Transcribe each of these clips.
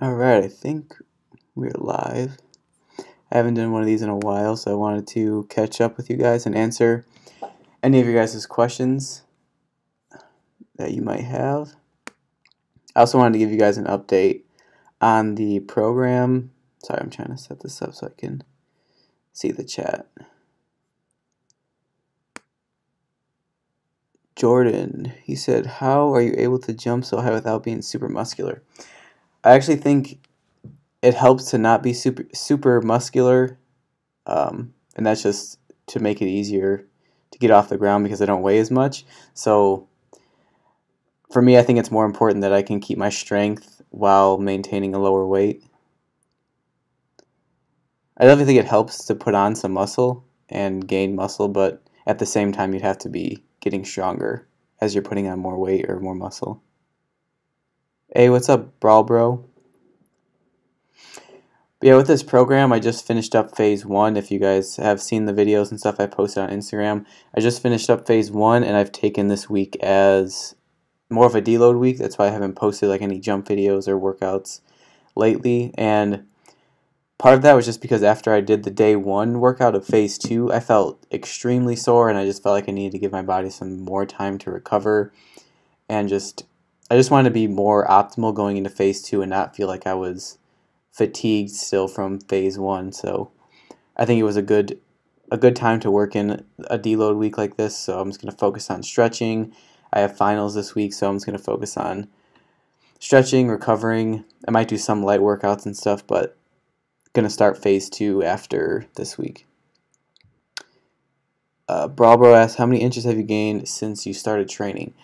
Alright, I think we're live. I haven't done one of these in a while, so I wanted to catch up with you guys and answer any of your guys' questions that you might have. I also wanted to give you guys an update on the program. Sorry, I'm trying to set this up so I can see the chat. Jordan, he said, how are you able to jump so high without being super muscular? I actually think it helps to not be super muscular, and that's just to make it easier to get off the ground because I don't weigh as much. So for me, I think it's more important that I can keep my strength while maintaining a lower weight. I definitely think it helps to put on some muscle and gain muscle, but at the same time, you'd have to be getting stronger as you're putting on more weight or more muscle. Hey, what's up, Brawl Bro? But yeah, with this program, I just finished up phase 1. If you guys have seen the videos and stuff I posted on Instagram, I just finished up phase 1, and I've taken this week as more of a deload week. That's why I haven't posted like any jump videos or workouts lately. And part of that was just because after I did the day 1 workout of phase 2, I felt extremely sore, and I just felt like I needed to give my body some more time to recover. And I just wanted to be more optimal going into phase 2 and not feel like I was fatigued still from phase 1. So I think it was a good time to work in a deload week like this. So I'm just going to focus on stretching. I have finals this week, so I'm just going to focus on stretching, recovering. I might do some light workouts and stuff, but going to start phase 2 after this week. Brawlbro asks, how many inches have you gained since you started training?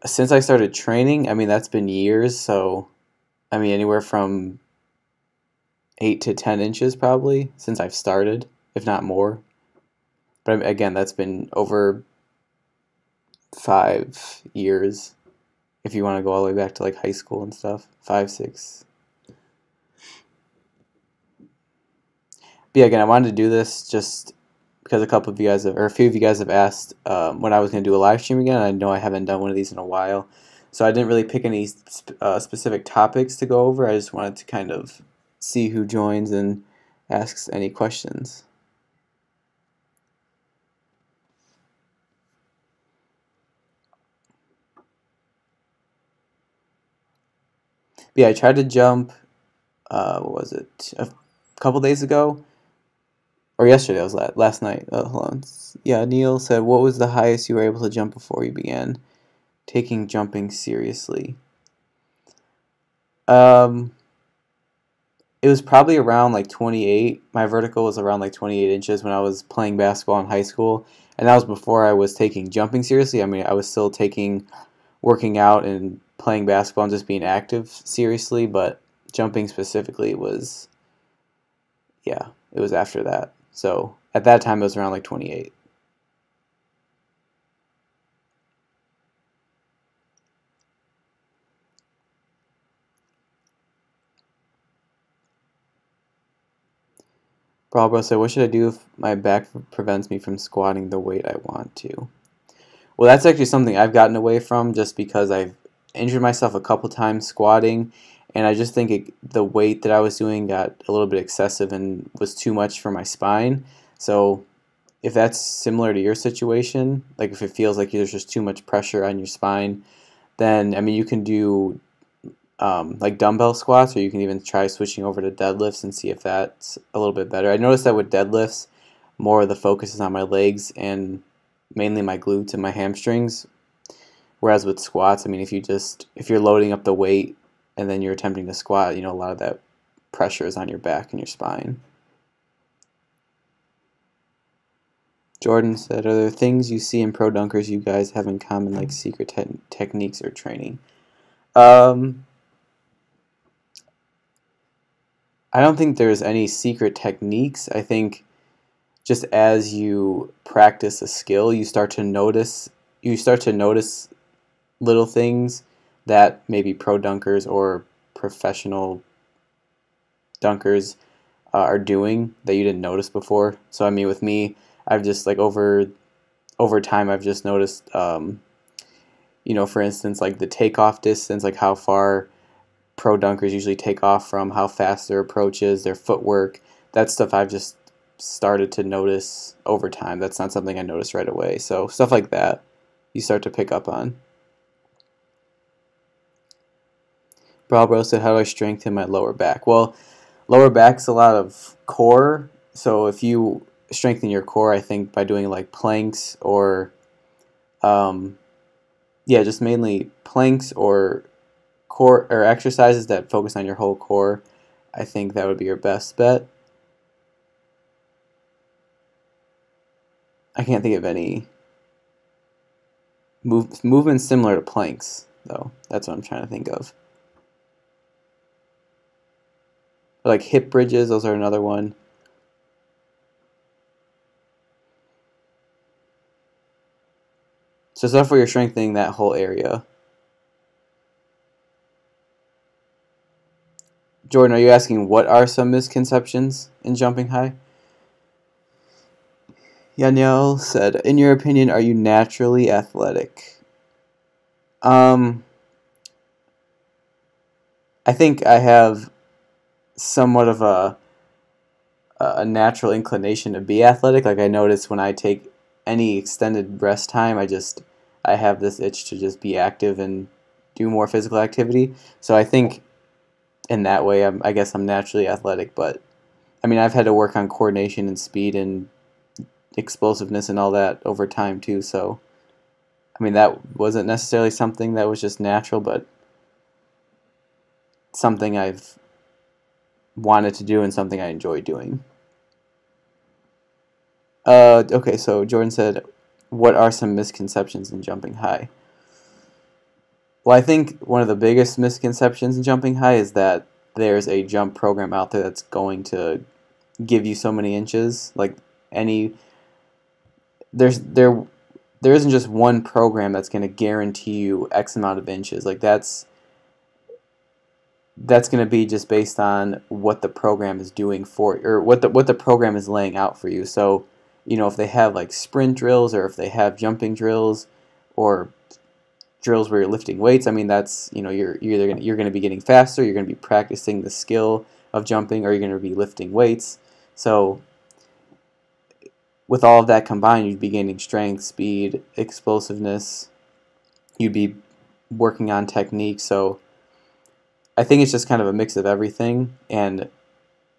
Since I started training, I mean, that's been years, so I mean, anywhere from 8 to 10 inches probably since I've started, if not more. But again, that's been over 5 years if you want to go all the way back to like high school and stuff. 5, 6. But yeah, again, I wanted to do this just because a few of you guys have asked when I was going to do a live stream again. I know I haven't done one of these in a while, so I didn't really pick any specific topics to go over. I just wanted to kind of see who joins and asks any questions. But yeah, I tried to jump, what was it, a couple days ago? Or yesterday, it was last night. Hold on. Yeah, Neil said, what was the highest you were able to jump before you began taking jumping seriously? It was probably around like 28. My vertical was around like 28 inches when I was playing basketball in high school. And that was before I was taking jumping seriously. I mean, I was still taking working out and playing basketball and just being active seriously, but jumping specifically was, yeah, it was after that. So at that time, it was around like 28. Bravo said, what should I do if my back prevents me from squatting the weight I want to? Well, that's actually something I've gotten away from just because I've injured myself a couple times squatting, and I just think the weight that I was doing got a little bit excessive and was too much for my spine. So if that's similar to your situation, like if it feels like there's just too much pressure on your spine, then I mean you can do like dumbbell squats, or you can even try switching over to deadlifts and see if that's a little bit better. I noticed that with deadlifts, more of the focus is on my legs and mainly my glutes and my hamstrings. Whereas with squats, I mean, if you're loading up the weight and then you're attempting to squat, a lot of that pressure is on your back and your spine. Jordan said, are there things you see in pro dunkers you guys have in common, like secret techniques or training? I don't think there's any secret techniques. I think just as you practice a skill, you start to notice little things that maybe pro dunkers or professional dunkers are doing that you didn't notice before. So I mean, with me, I've just like over time, I've just noticed, for instance, like the takeoff distance, like how far pro dunkers usually take off from, how fast their approach is, their footwork. That stuff I've just started to notice over time. That's not something I noticed right away. So stuff like that you start to pick up on. Bro said, how do I strengthen my lower back? Well, lower back's a lot of core. So if you strengthen your core, I think by doing like planks or, yeah, just mainly planks or core or exercises that focus on your whole core, I think that would be your best bet. I can't think of any movements similar to planks, though. That's what I'm trying to think of. Or like hip bridges, those are another one. So stuff where you're strengthening that whole area. Jordan, are you asking what are some misconceptions in jumping high? Yaniel said, in your opinion, are you naturally athletic? I think I have somewhat of a natural inclination to be athletic. Like I notice when I take any extended rest time, I have this itch to just be active and do more physical activity. So I think in that way, I guess I'm naturally athletic. But I mean, I've had to work on coordination and speed and explosiveness and all that over time too. So I mean, that wasn't necessarily something that was just natural, but something I've wanted to do and something I enjoy doing. Okay, so Jordan said, what are some misconceptions in jumping high? Well, I think one of the biggest misconceptions in jumping high is that there's a jump program out there that's going to give you so many inches. Like there isn't just one program that's going to guarantee you X amount of inches. Like that's going to be just based on what the program is doing for you, or what the program is laying out for you. So, you know, if they have like sprint drills, or if they have jumping drills, or drills where you're lifting weights, I mean, that's, you know, you're going to be getting faster, you're going to be practicing the skill of jumping, or you're going to be lifting weights. So with all of that combined, you'd be gaining strength, speed, explosiveness. You'd be working on technique. So I think it's just kind of a mix of everything, and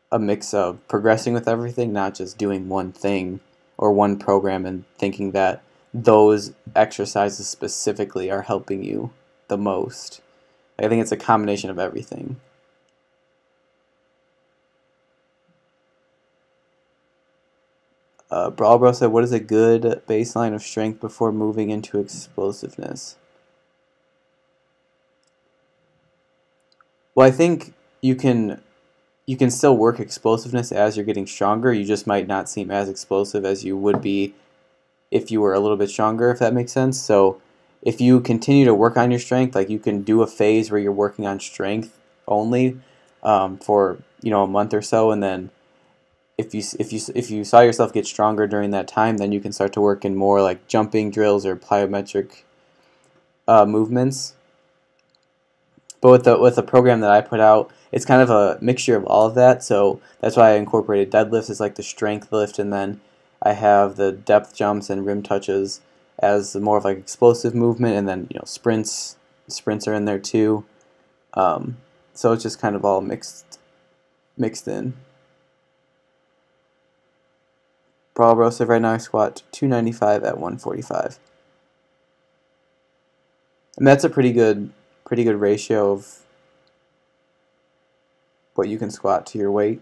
a mix of progressing with everything, not just doing one thing or one program and thinking that those exercises specifically are helping you the most. I think it's a combination of everything. Bro said, what is a good baseline of strength before moving into explosiveness? Well, I think you can still work explosiveness as you're getting stronger. You just might not seem as explosive as you would be if you were a little bit stronger, if that makes sense. So if you continue to work on your strength, like you can do a phase where you're working on strength only for, you know, a month or so, and then if you saw yourself get stronger during that time, then you can start to work in more like jumping drills or plyometric movements. But with the program that I put out, it's kind of a mixture of all of that. So that's why I incorporated deadlifts as like the strength lift, and then I have the depth jumps and rim touches as more of like explosive movement, and then, you know, sprints are in there too. So it's just kind of all mixed in. Bro said, right now I squat 295 at 145. And that's a pretty good ratio of what you can squat to your weight.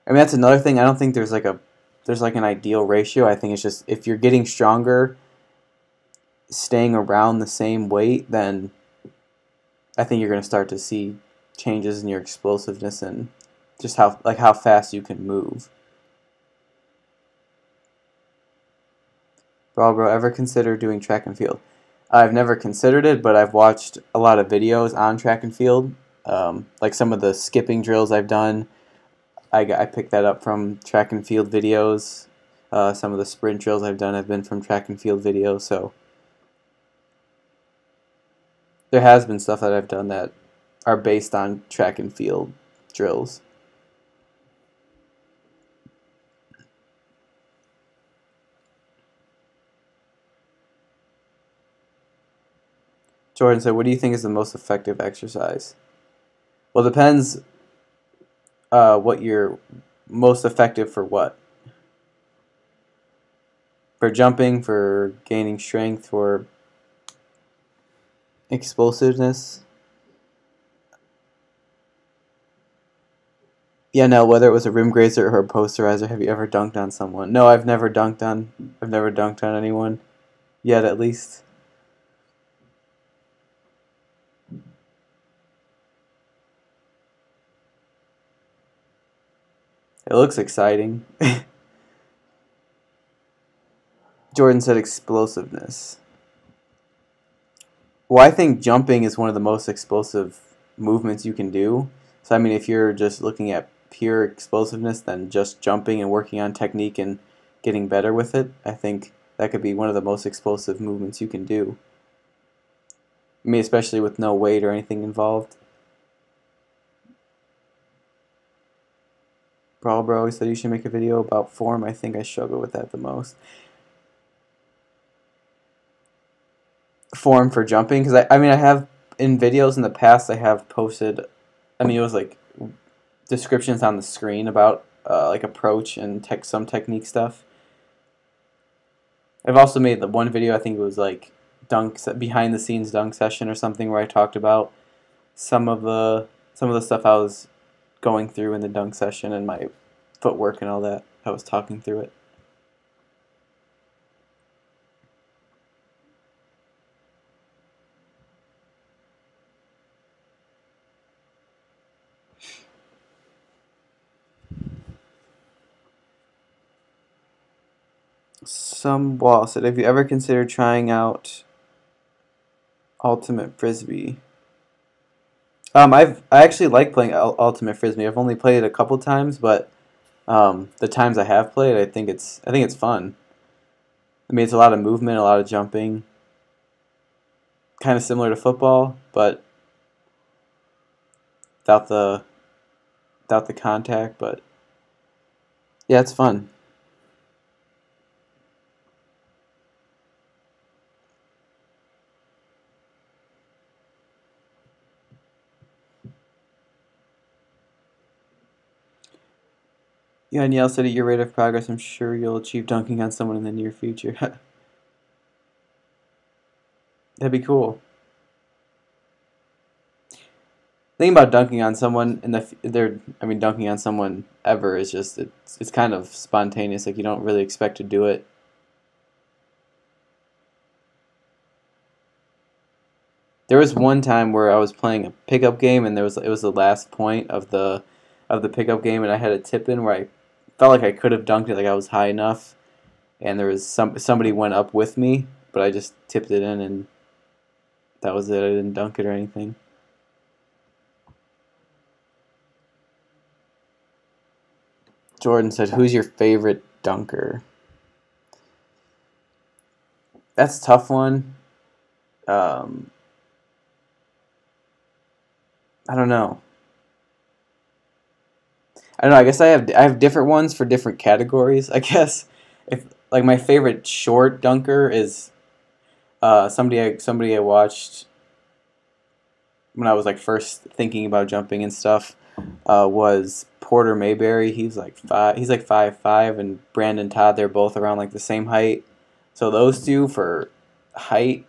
I mean, that's another thing. I don't think there's like an ideal ratio. I think it's just if you're getting stronger, staying around the same weight, then I think you're going to start to see changes in your explosiveness and just how fast you can move. Bro, ever consider doing track and field? I've never considered it, but I've watched a lot of videos on track and field. Like some of the skipping drills I've done, I picked that up from track and field videos. Some of the sprint drills I've done have been from track and field videos. So there has been stuff that I've done that are based on track and field drills. Jordan said, what do you think is the most effective exercise? Well, it depends what you're most effective for what. For jumping, for gaining strength, for explosiveness. Yeah, no, whether it was a rim grazer or a posterizer, have you ever dunked on someone? No, I've never dunked on anyone yet, at least. It looks exciting. Jordan said explosiveness. Well, I think jumping is one of the most explosive movements you can do. So, I mean, if you're just looking at pure explosiveness, then just jumping and working on technique and getting better with it, I think that could be one of the most explosive movements you can do. I mean, especially with no weight or anything involved. Brawl Bro said you should make a video about form. I think I struggle with that the most. Form for jumping, because I mean, I have in videos in the past I have posted, I mean, it was like descriptions on the screen about like approach and some technique stuff. I've also made the one video, I think it was like behind the scenes dunk session or something, where I talked about some of the stuff I was going through in the dunk session and my footwork and all that. I was talking through it. Some wall said, have you ever considered trying out Ultimate Frisbee? I actually like playing Ultimate Frisbee. I've only played it a couple times, but the times I have played, I think it's fun. I mean, it's a lot of movement, a lot of jumping, kind of similar to football, but without the contact. But yeah, it's fun. Yeah, and Yale said at your rate of progress, I'm sure you'll achieve dunking on someone in the near future. That'd be cool. The thing about dunking on someone dunking on someone ever is just it's kind of spontaneous. Like, you don't really expect to do it. There was one time where I was playing a pickup game, and it was the last point of the pickup game, and I had a tip in where I felt like I could have dunked it, like I was high enough, and there was somebody went up with me, but I just tipped it in, and that was it. I didn't dunk it or anything. Jordan said, who's your favorite dunker? That's a tough one. I don't know. I guess I have different ones for different categories. I guess if like my favorite short dunker is somebody I watched when I was like first thinking about jumping and stuff, was Porter Mayberry. He's like 5'5", and Brandon Todd. They're both around like the same height. So those two for height,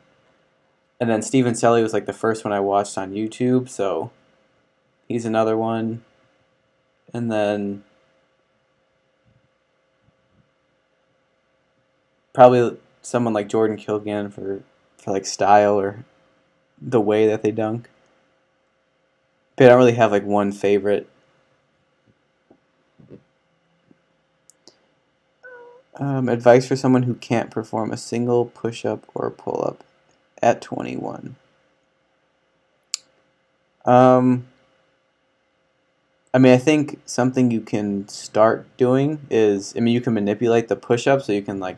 and then Steven Selly was like the first one I watched on YouTube. So he's another one, and then probably someone like Jordan Kilgannon for like style or the way that they dunk. But I don't really have like one favorite. Advice for someone who can't perform a single push-up or pull-up at 21. I mean, I think something you can start doing is, I mean, you can manipulate the push-ups, so you can like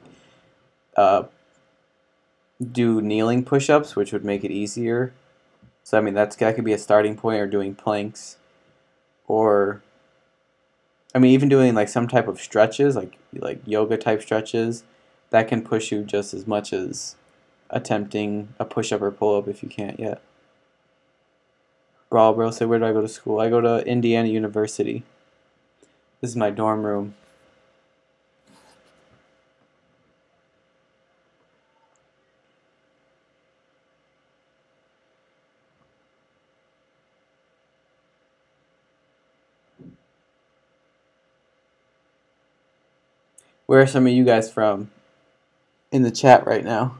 do kneeling push-ups, which would make it easier. So I mean that could be a starting point, or doing planks, or I mean even doing like some type of stretches, like yoga type stretches, that can push you just as much as attempting a push up or pull up if you can't yet. Bro, say where do I go to school? I go to Indiana University. This is my dorm room. Where are some of you guys from in the chat right now?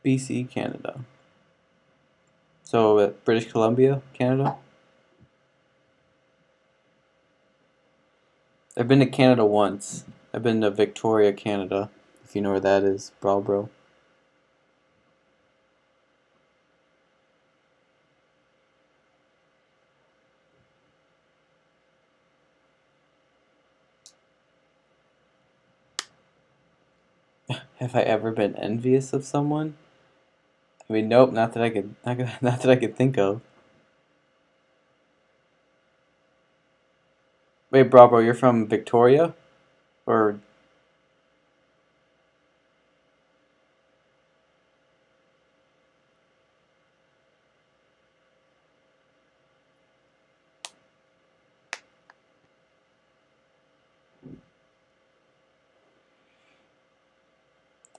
BC, Canada. So British Columbia, Canada. I've been to Canada once. I've been to Victoria, Canada, if you know where that is, bro. Have I ever been envious of someone? I mean, nope, not that I could, not that I could think of. Wait, bro, you're from Victoria, or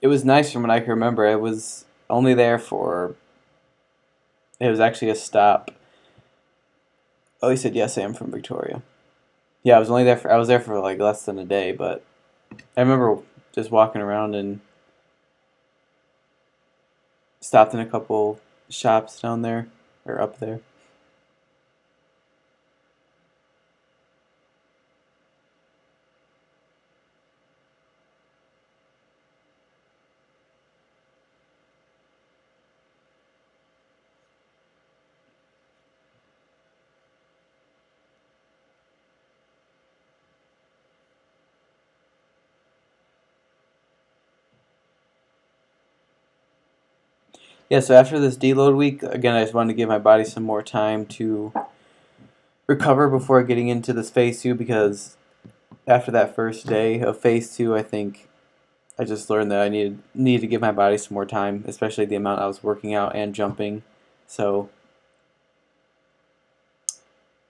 it was nice from what I can remember. I was only there for. It was actually a stop. Oh, he said yes. I am from Victoria. Yeah, I was only there for. I was there for like less than a day, but I remember just walking around and stopped in a couple shops down there or up there. Yeah, so after this deload week, again, I just wanted to give my body some more time to recover before getting into this phase 2, because after that first day of phase 2, I think I just learned that I needed to give my body some more time, especially the amount I was working out and jumping. So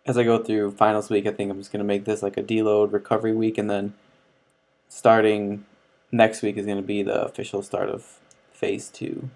as I go through finals week, I think I'm just going to make this like a deload recovery week, and then starting next week is going to be the official start of phase 2.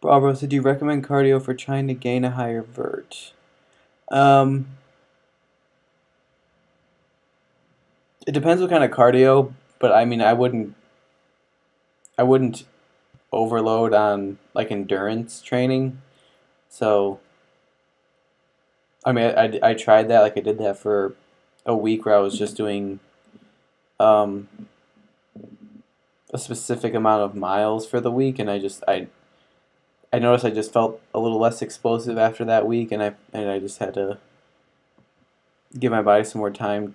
Barbara, so do you recommend cardio for trying to gain a higher vert? Um, it depends what kind of cardio, but I mean, I wouldn't overload on like endurance training. So, I mean, I tried that. Like I did that for a week where I was just doing um, a specific amount of miles for the week, and I noticed I just felt a little less explosive after that week, and I just had to give my body some more time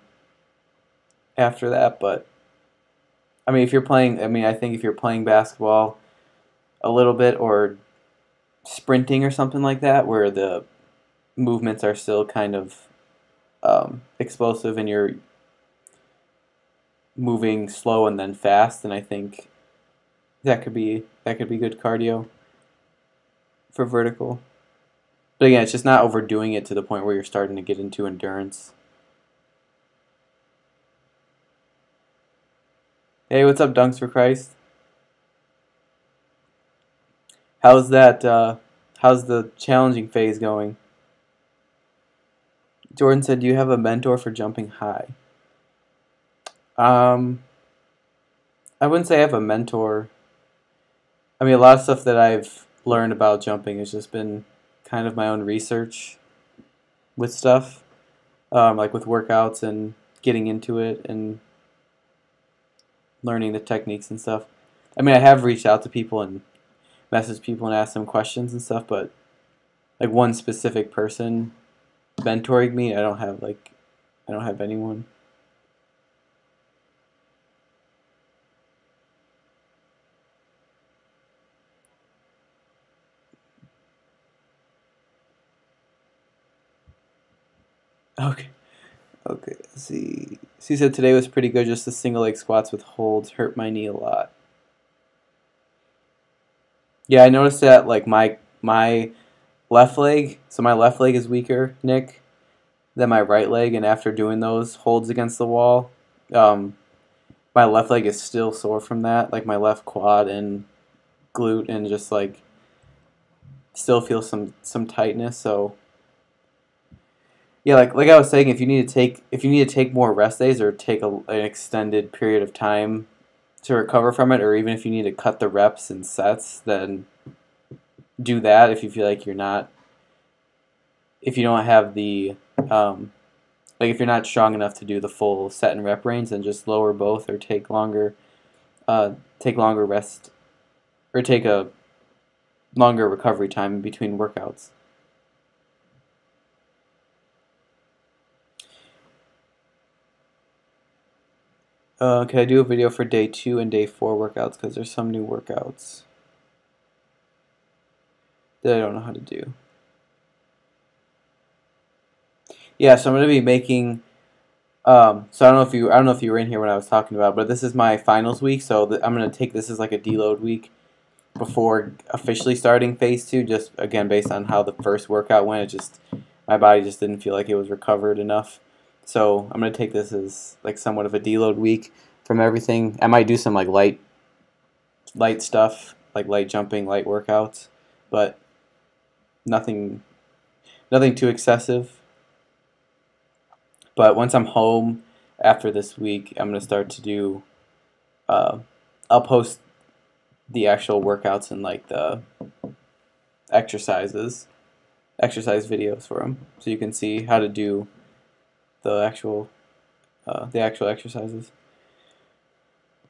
after that. But I mean, if you're playing, I mean, I think if you're playing basketball a little bit, or sprinting or something like that, where the movements are still kind of explosive and you're moving slow and then fast, and I think that could be good cardio for vertical. But again, it's just not overdoing it to the point where you're starting to get into endurance. Hey, what's up, Dunks for Christ? How's that? How's the challenging phase going? Jordan said, "Do you have a mentor for jumping high?" Um, I wouldn't say I have a mentor. I mean, a lot of stuff that I've learned about jumping has just been kind of my own research with stuff, like with workouts and getting into it and learning the techniques and stuff. I mean, I have reached out to people and messaged people and asked them questions and stuff, but like one specific person mentoring me, I don't have anyone. Okay. Okay, let's see. So you said today was pretty good, just the single leg squats with holds hurt my knee a lot. Yeah, I noticed that like my left leg, so my left leg is weaker, Nick, than my right leg, and after doing those holds against the wall, um, my left leg is still sore from that, like my left quad and glute, and just like still feel some tightness. So yeah, like I was saying, if you need to take more rest days or take an extended period of time to recover from it, or even if you need to cut the reps and sets, then do that. If you feel like if you don't have the like if you're not strong enough to do the full set and rep range, then just lower both or take longer rest, or take a longer recovery time in between workouts. Can I do a video for day 2 and day 4 workouts, because there's some new workouts that I don't know how to do. Yeah, so I'm gonna be making. So I don't know if you were in here when I was talking about, but this is my finals week, so I'm gonna take this as like a deload week before officially starting phase 2. Just again based on how the first workout went, my body just didn't feel like it was recovered enough. So I'm gonna take this as like somewhat of a deload week from everything. I might do some like light stuff, like light jumping, light workouts, but nothing too excessive. But once I'm home after this week, I'm gonna start to do. I'll post the actual workouts and like the exercise videos for them, so you can see how to do the actual exercises.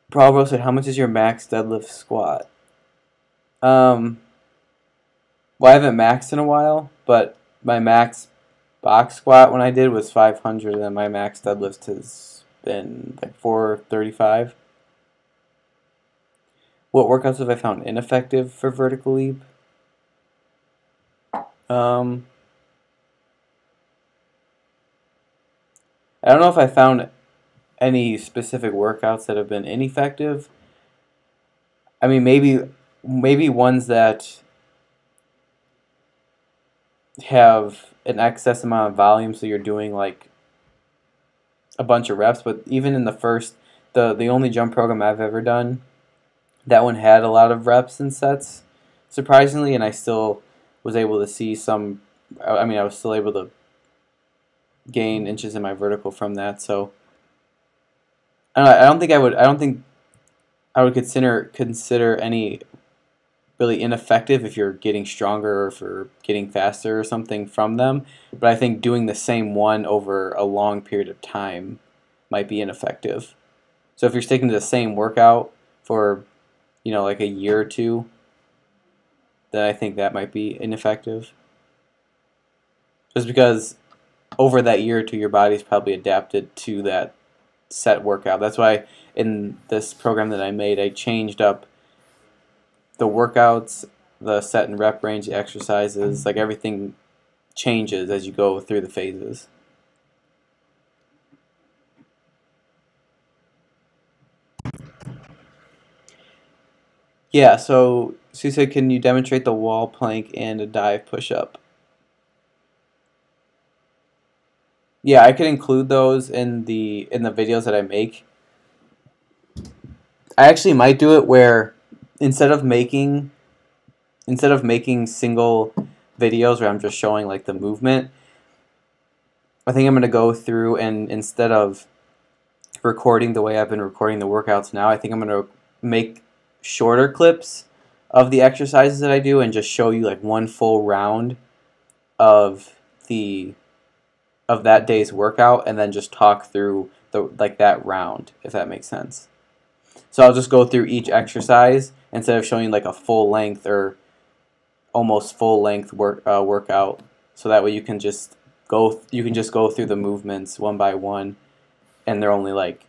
Bravo said, "How much is your max deadlift squat?" Well, I haven't maxed in a while, but my max box squat when I did was 500, and my max deadlift has been like 435. What workouts have I found ineffective for vertical leap? I don't know if I found any specific workouts that have been ineffective. I mean, maybe ones that have an excess amount of volume, so you're doing like a bunch of reps. But even in the only jump program I've ever done, that one had a lot of reps and sets, surprisingly, and I still was able to see some. I mean, I was still able to gain inches in my vertical from that. So I don't think I would consider any really ineffective if you're getting stronger or if you're getting faster or something from them. But I think doing the same one over a long period of time might be ineffective. So if you're sticking to the same workout for, like a year or two, then I think that might be ineffective. Just because over that year or two, your body's probably adapted to that set workout. That's why in this program that I made, I changed up the workouts, the set and rep range, the exercises, like everything changes as you go through the phases. Yeah, so you said, can you demonstrate the wall plank and a dive push-up? Yeah, I can include those in the videos that I make. I actually might do it where instead of making single videos where I'm just showing like the movement, I think I'm going to go through and instead of recording the way I've been recording the workouts now, I think I'm going to make shorter clips of the exercises that I do and just show you like one full round of that day's workout and then just talk through that round, if that makes sense. So I'll just go through each exercise instead of showing like a full length or almost full length workout. So that way you can just go through the movements one by one, and they're only like,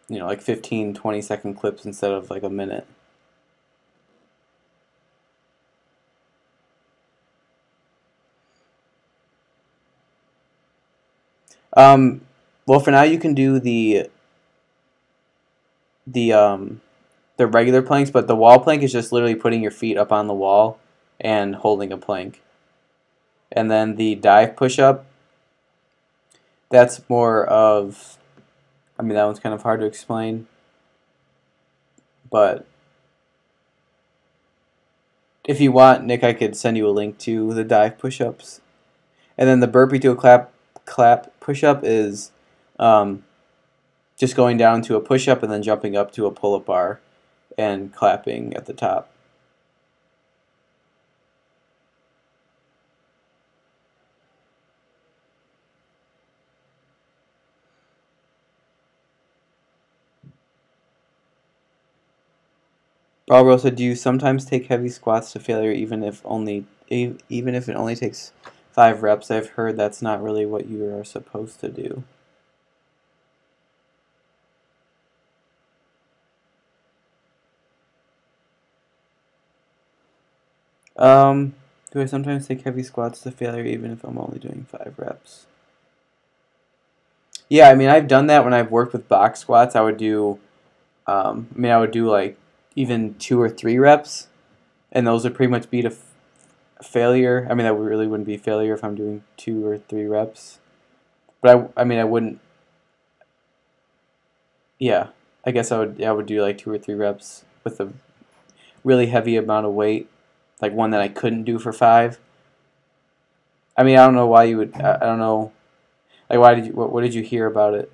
like 15-20 second clips instead of like a minute. Well, for now you can do the regular planks, but the wall plank is just literally putting your feet up on the wall and holding a plank. And then the dive push-up, that's more of, I mean, that one's kind of hard to explain, but if you want, Nick, I could send you a link to the dive push-ups. And then the burpee to a clap push-up is just going down to a push-up and then jumping up to a pull-up bar and clapping at the top. Barbara said, "Do you sometimes take heavy squats to failure, even if it only takes 5 reps? I've heard that's not really what you are supposed to do." Do I sometimes take heavy squats to failure, even if I'm only doing 5 reps? Yeah, I mean, I've done that when I've worked with box squats. I would do, I would do like even 2 or 3 reps, and those would pretty much beat a failure. I mean, that really wouldn't be failure if I'm doing 2 or 3 reps. But I mean, I wouldn't. Yeah, I guess I would do like 2 or 3 reps with a really heavy amount of weight, like one that I couldn't do for 5. I mean, I don't know why you would. I don't know. Like, why did you? What did you hear about it?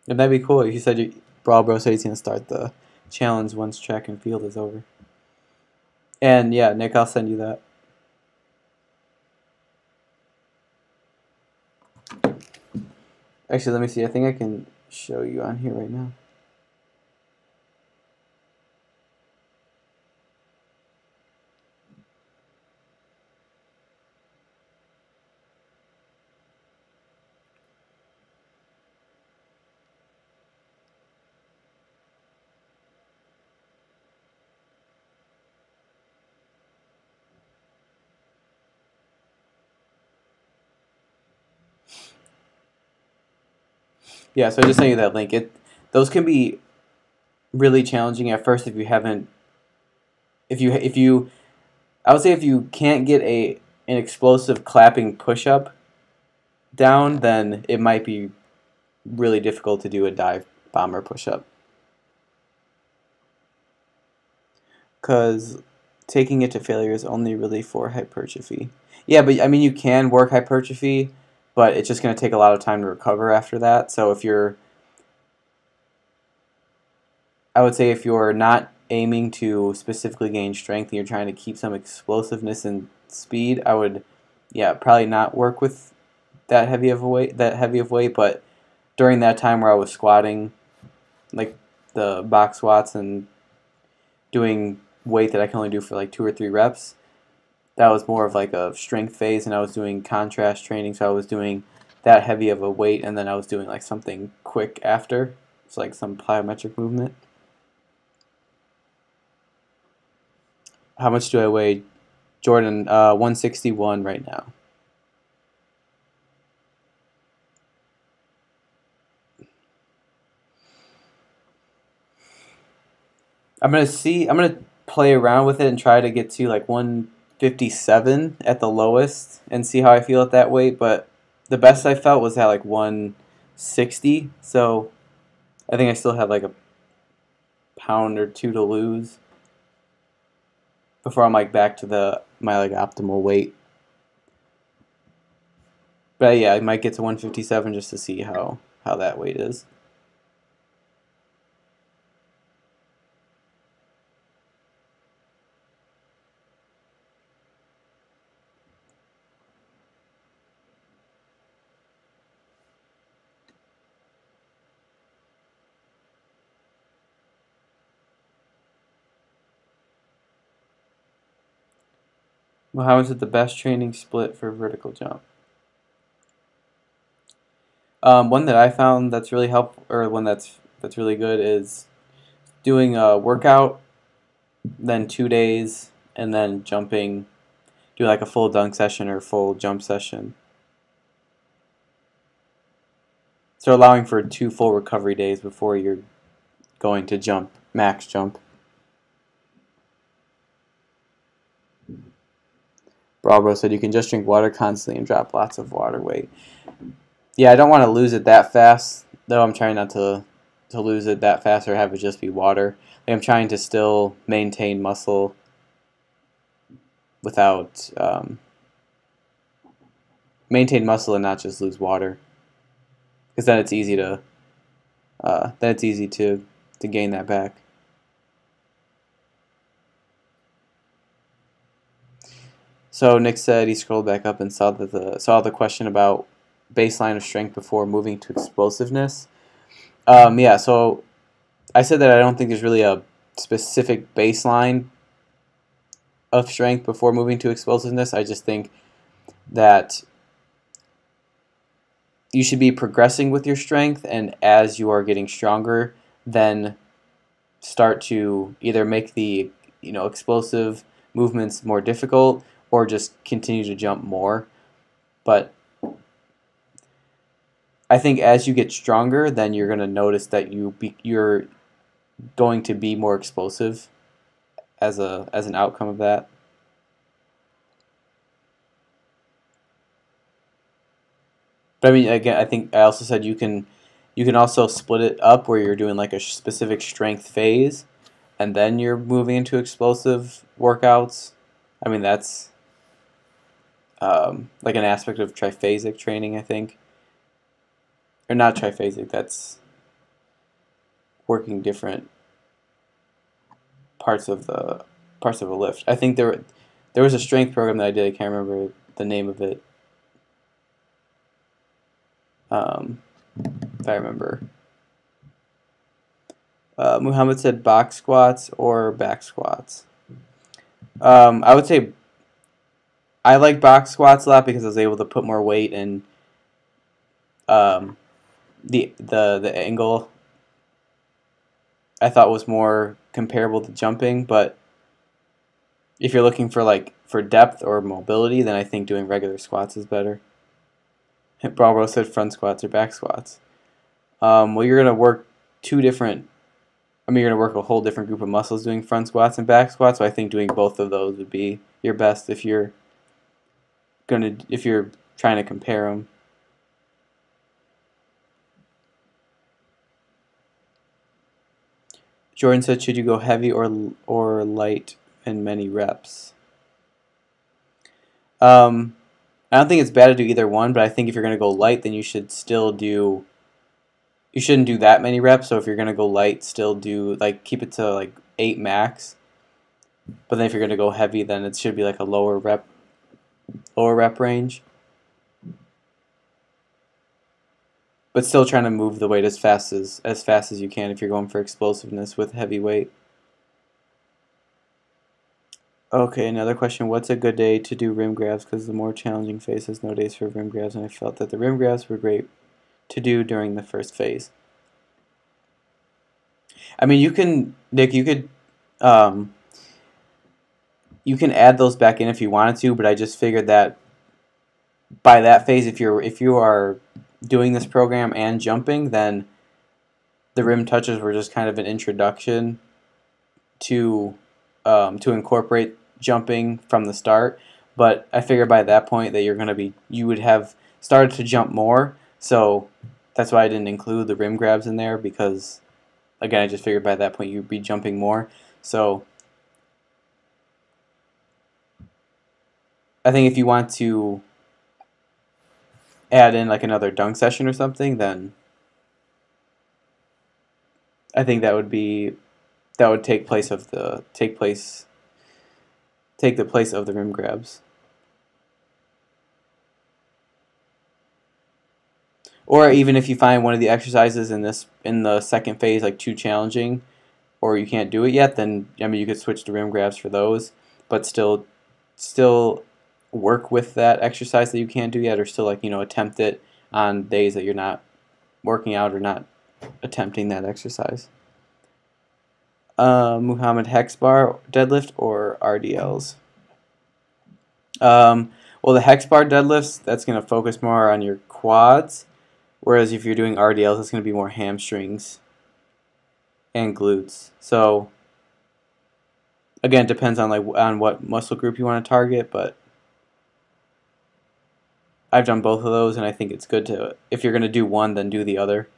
And that'd be cool. You said Brawl Bro said he's gonna start the challenge once track and field is over. And yeah, Nick, I'll send you that. Actually, let me see. I think I can show you on here right now. Yeah, so I just sent you that link. Those can be really challenging at first if you haven't. I would say if you can't get an explosive clapping push-up down, then it might be really difficult to do a dive bomber push-up. Because taking it to failure is only really for hypertrophy. Yeah, but I mean, you can work hypertrophy, but it's just going to take a lot of time to recover after that. So I would say if you're not aiming to specifically gain strength and you're trying to keep some explosiveness and speed, I would, yeah, probably not work with that heavy of weight. But during that time where I was squatting, like the box squats and doing weight that I can only do for like 2 or 3 reps, that was more of like a strength phase, and I was doing contrast training, so I was doing that heavy of a weight, and then I was doing like something quick after. It's like some plyometric movement. How much do I weigh, Jordan? 161 right now. I'm gonna play around with it and try to get to like 157 at the lowest and see how I feel at that weight. But the best I felt was at like 160. So I think I still have like a pound or two to lose before I'm like back to my like optimal weight. But yeah, I might get to 157 just to see how that weight is. Well, how is it the best training split for vertical jump? One that I found that's really helpful, or one that's really good, is doing a workout, then 2 days, and then jumping, do like a full dunk session or full jump session. So allowing for 2 full recovery days before you're going to jump, max jump. Bravo said you can just drink water constantly and drop lots of water weight. Yeah, I don't want to lose it that fast, though. I'm trying not to lose it that fast or have it just be water. Like, I'm trying to still maintain muscle without maintain muscle and not just lose water, because then it's easy to gain that back. So Nick said he scrolled back up and saw the question about baseline of strength before moving to explosiveness. Yeah, so I said that I don't think there's really a specific baseline of strength before moving to explosiveness. I just think that you should be progressing with your strength, and as you are getting stronger, then start to either make the explosive movements more difficult or just continue to jump more. But I think as you get stronger, then you're going to notice that you're going to be more explosive as an outcome of that. But I mean, again, I think I also said you can also split it up where you're doing like a specific strength phase, and then you're moving into explosive workouts. I mean, that's like an aspect of triphasic training, I think. Or not triphasic, that's working different parts of a lift. I think there was a strength program that I did, I can't remember the name of it. If I remember. Muhammad said box squats or back squats. I would say I like box squats a lot because I was able to put more weight and the angle I thought was more comparable to jumping. But if you're looking for depth or mobility, then I think doing regular squats is better. Bravo said front squats or back squats. Well, you're gonna work you're gonna work a whole different group of muscles doing front squats and back squats. So I think doing both of those would be your best if you're trying to compare them. Jordan said, should you go heavy or light in many reps? I don't think it's bad to do either one, but I think if you're going to go light, then you shouldn't do that many reps. So if you're going to go light, still do keep it to 8 max. But then if you're going to go heavy, then it should be like a lower rep range. But still trying to move the weight as fast as you can if you're going for explosiveness with heavy weight. Okay, another question. What's a good day to do rim grabs? Because the more challenging phase has no days for rim grabs, and I felt that the rim grabs were great to do during the first phase. I mean, you can, Nick, um, you can add those back in if you wanted to, but I just figured that by that phase, if you are doing this program and jumping, then the rim touches were just kind of an introduction to incorporate jumping from the start. But I figured by that point that you would have started to jump more. So that's why I didn't include the rim grabs in there, because again, I just figured by that point you'd be jumping more. So I think if you want to add in like another dunk session or something, then I think that would take the place of the rim grabs. Or even if you find one of the exercises in the second phase like too challenging, or you can't do it yet, then I mean you could switch to rim grabs for those, but still work with that exercise that you can't do yet, or still like attempt it on days that you're not working out or not attempting that exercise. Muhammad hex bar deadlift or RDLs. Well, the hex bar deadlifts, that's going to focus more on your quads, whereas if you're doing RDLs, it's going to be more hamstrings and glutes. So again, it depends on on what muscle group you want to target, but I've done both of those, and I think it's good to, if you're going to do one, then do the other.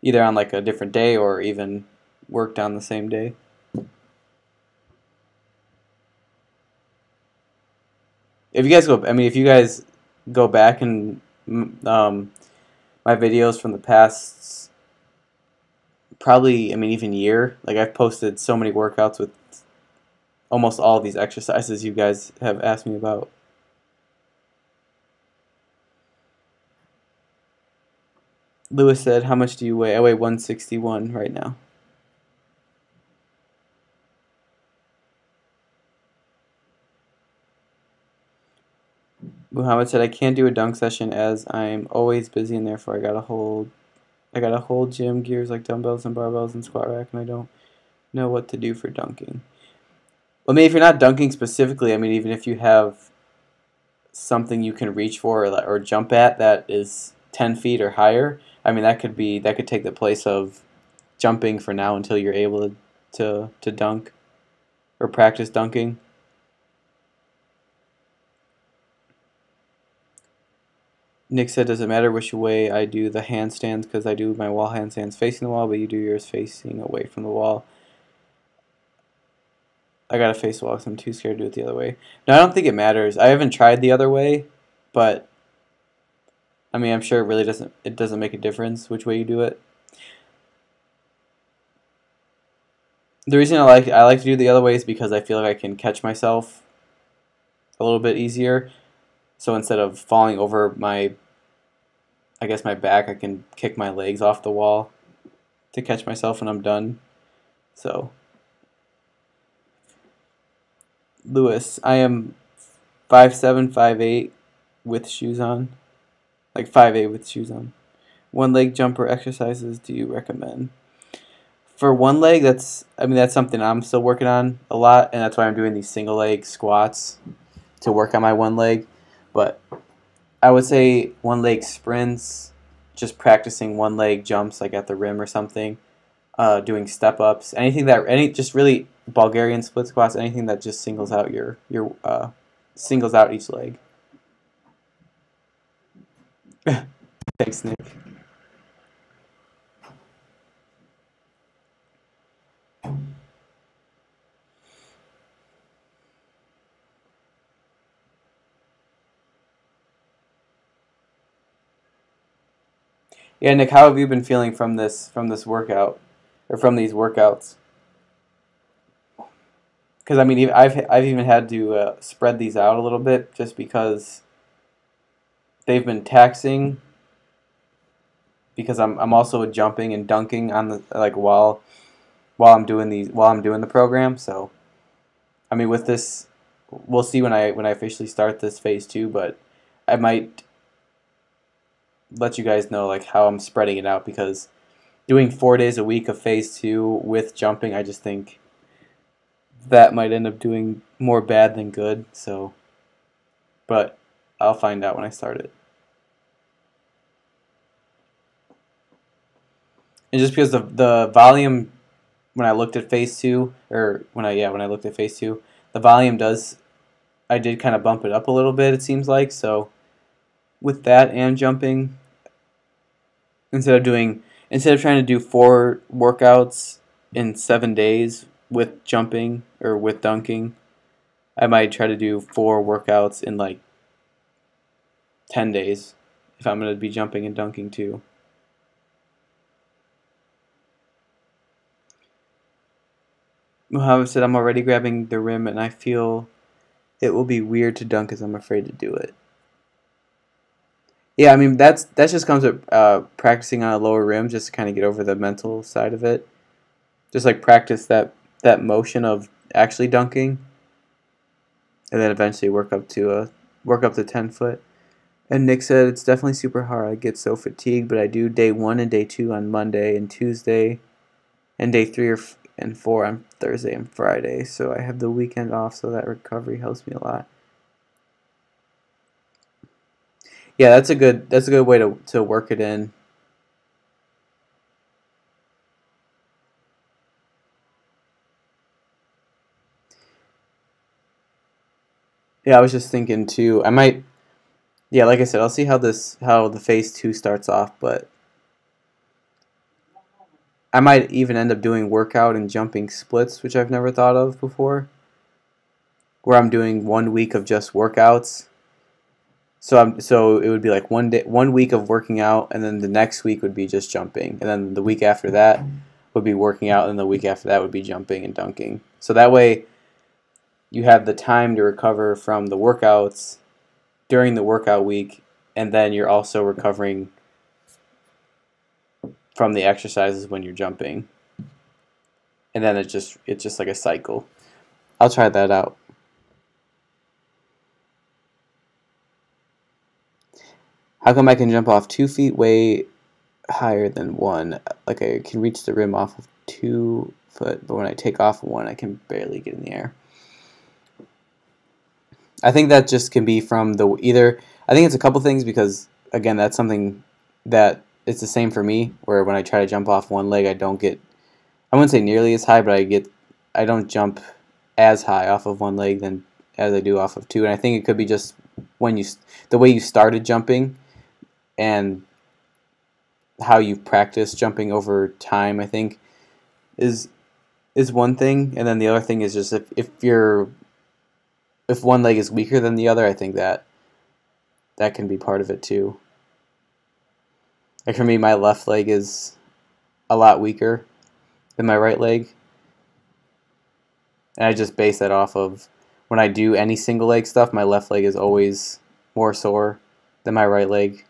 Either on like a different day or even worked on the same day. If you guys go back and my videos from the past, probably, I mean, even year, like I've posted so many workouts with almost all of these exercises you guys have asked me about. Lewis said, how much do you weigh? I weigh 161 right now. Muhammad said, I can't do a dunk session as I'm always busy and therefore I gotta hold gym gears like dumbbells and barbells and squat rack, and I don't know what to do for dunking. Well, I mean, if you're not dunking specifically, I mean, even if you have something you can reach for or jump at that is 10 feet or higher, I mean, that could take the place of jumping for now until you're able to dunk or practice dunking. Nick said, does it matter which way I do the handstands? Because I do my wall handstands facing the wall, but you do yours facing away from the wall. I gotta face the wall because I'm too scared to do it the other way. No, I don't think it matters. I haven't tried the other way, but I mean, I'm sure it doesn't make a difference which way you do it. The reason I like to do the other way is because I feel like I can catch myself a little bit easier. So instead of falling over I guess my back, I can kick my legs off the wall to catch myself when I'm done. So, Lewis, I am 5'7", 5'8", with shoes on. Like 5'8" with shoes on. One leg jumper exercises do you recommend? For one leg, that's something I'm still working on a lot, and that's why I'm doing these single leg squats to work on my one leg. But I would say one leg sprints, just practicing one leg jumps like at the rim or something, doing step ups, just really Bulgarian split squats, anything that just singles out singles out each leg. Thanks, Nick. Yeah, Nick, how have you been feeling from this workout, or from these workouts? Because I mean, I've even had to spread these out a little bit just because they've been taxing. Because I'm also jumping and dunking on the like while while I'm doing the program. So I mean, with this, we'll see when I officially start this phase 2, but I might let you guys know like how I'm spreading it out, because doing 4 days a week of phase 2 with jumping, I just think that might end up doing more bad than good. So, but I'll find out when I start it. And just because the volume, when I looked at phase 2, or when I looked at phase 2, the volume I did kind of bump it up a little bit, it seems like. So with that and jumping, instead of trying to do 4 workouts in 7 days with jumping or with dunking, I might try to do 4 workouts in like 10 days if I'm going to be jumping and dunking too. Muhammad said, I'm already grabbing the rim and I feel it will be weird to dunk as I'm afraid to do it. Yeah, I mean, that just comes with practicing on a lower rim, just to kind of get over the mental side of it. Just like practice that motion of actually dunking, and then eventually work up to 10 foot. And Nick said, it's definitely super hard. I get so fatigued, but I do day 1 and day 2 on Monday and Tuesday, and day 3 and 4 on Thursday and Friday. So I have the weekend off, so that recovery helps me a lot. Yeah, that's a good way to work it in. Yeah, I was just thinking too. I might, yeah, like I said, I'll see how the phase 2 starts off, but I might even end up doing workout and jumping splits, which I've never thought of before, where I'm doing 1 week of just workouts. So it would be like 1 week of working out, and then the next week would be just jumping, and then the week after that would be working out, and the week after that would be jumping and dunking. So that way you have the time to recover from the workouts during the workout week, and then you're also recovering from the exercises when you're jumping. And then it's just like a cycle. I'll try that out. How come I can jump off 2 feet way higher than 1? Like I can reach the rim off of 2 foot, but when I take off 1, I can barely get in the air. I think that just can be from I think it's a couple things, because again, that's something that it's the same for me, where when I try to jump off 1 leg, I wouldn't say nearly as high, but I don't jump as high off of 1 leg as I do off of 2. And I think it could be just the way you started jumping and how you practice jumping over time, I think is one thing. And then the other thing is just if 1 leg is weaker than the other, I think that can be part of it too. Like for me, my left leg is a lot weaker than my right leg, and I just base that off of when I do any single leg stuff, my left leg is always more sore than my right leg.